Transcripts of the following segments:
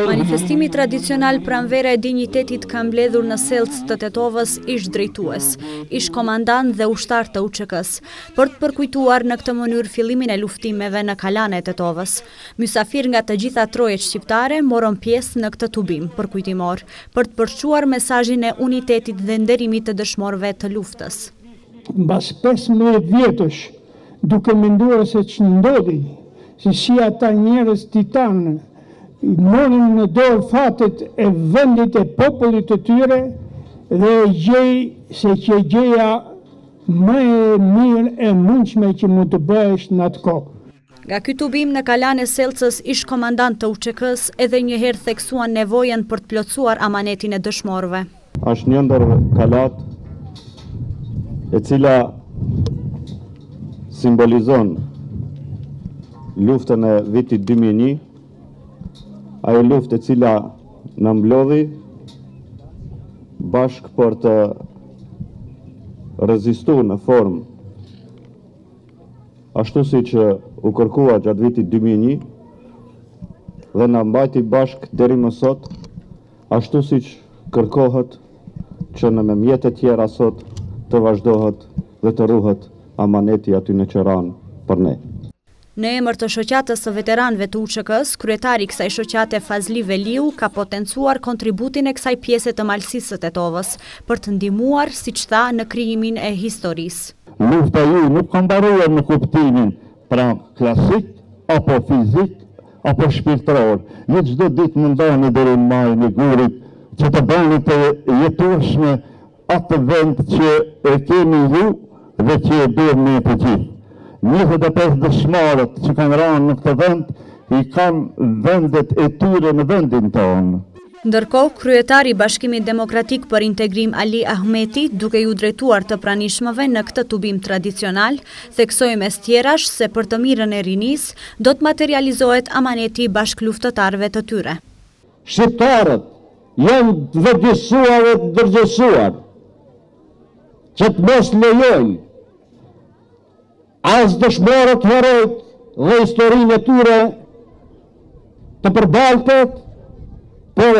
Manifestimi tradicional pranvera e dinjitetit ka mbledhur në Selc të Tetovës ish drejtues, ish komandant dhe ushtar të UÇK-s, për të përkujtuar në këtë mënyrë fillimin e luftimeve në kalane e Tetovës. Mysafir nga të gjitha trojet shqiptare morën pjesë në këtë tubim përkujtimor, për të përçuar mesazhin e unitetit dhe nderimit të dëshmorëve të luftës. Mbas 15 vjetësh, duke menduar se që ndodhi, se si ata njerëz titanë morin në dorë fatet e vendit e popullit të tyre dhe e gjej se që gjeja më e mirë e mundshme që mund të bëhesh në atë kohë. Nga ky tubim në kalane e Selcës, ish komandant të UÇK-s edhe njëherë theksuan nevojën për të plotësuar amanetin e dëshmorëve. Është një ndër kalat e cila simbolizon luftën e vitit 2001, ajo luftë e cila në mblodhi bashkë për të rezistuar në formë ashtu si që u kërkua gjatë vitit 2001 dhe në mbajti bashkë deri më sot, ashtu si që kërkohet që në mjetet tjera sot të vazhdohet dhe të ruhet amaneti aty në Qeran për ne. Në emër të shoqatës së veteranëve të UÇK-s, kryetari i kësaj shoqate Fazli Veliu ka potencuar kontributin e kësaj pjese të malësisë së Tetovës për të ndihmuar, siç tha, në krijimin e historisë. Lufta ju nuk ka mbaruar në kuptimin pra klasik apo fizik apo shpirtëror. Ju çdo ditë mundoni deri në majën e gurit që të bëni të jetueshme atë vend që e keni ju dhe që e bëni të gjithë. 25 dëshmorët që kanë rënë në këtë vend i kanë vendet e tyre në vendin tonë. Ndërkohë, kryetari i Bashkimit Demokratik për Integrim Ali Ahmeti, duke ju drejtuar të pranishmëve në këtë tubim tradicional, theksoi mes tjerash se për të mirën e rinisë do të materializohet amaneti i bashkëluftëtarëve të tyre. Shqiptarët janë vëdësuar e dërgjësuar që të mos lejojnë as dëshmorët herojt dhe historinë e tyre të përbaltet, por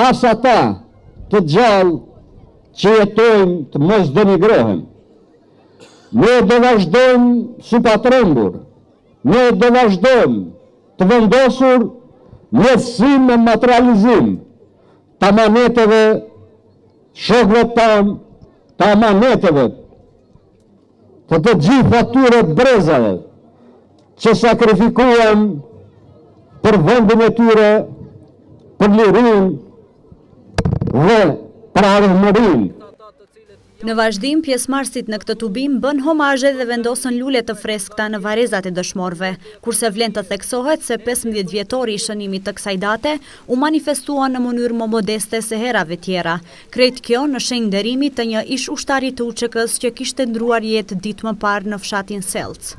as ata të gjallë që jetojnë të mos denigrohen. Ne do vazhdojmë si pa trembur, ne do vazhdojmë të vendosur njësim e materializim të amaneteve shokëve tanë, të amaneteve të gjitha atyre brezave që sakrifikuan për vendin e tyre, për lirin dhe për armërin. Në vazhdim, pjesëmarrësit në këtë tubim bën homazhe dhe vendosën lule të freskëta në varrezat e dëshmorëve, kurse vlen të theksohet se 15 vjetori i shënimit të kësaj date u manifestua në mënyrë më modeste se herave tjera. Krejt kjo në shenjë nderimi të një ish ushtari të UÇK-s që kishte ndruar jetë ditë më parë në fshatin Selc.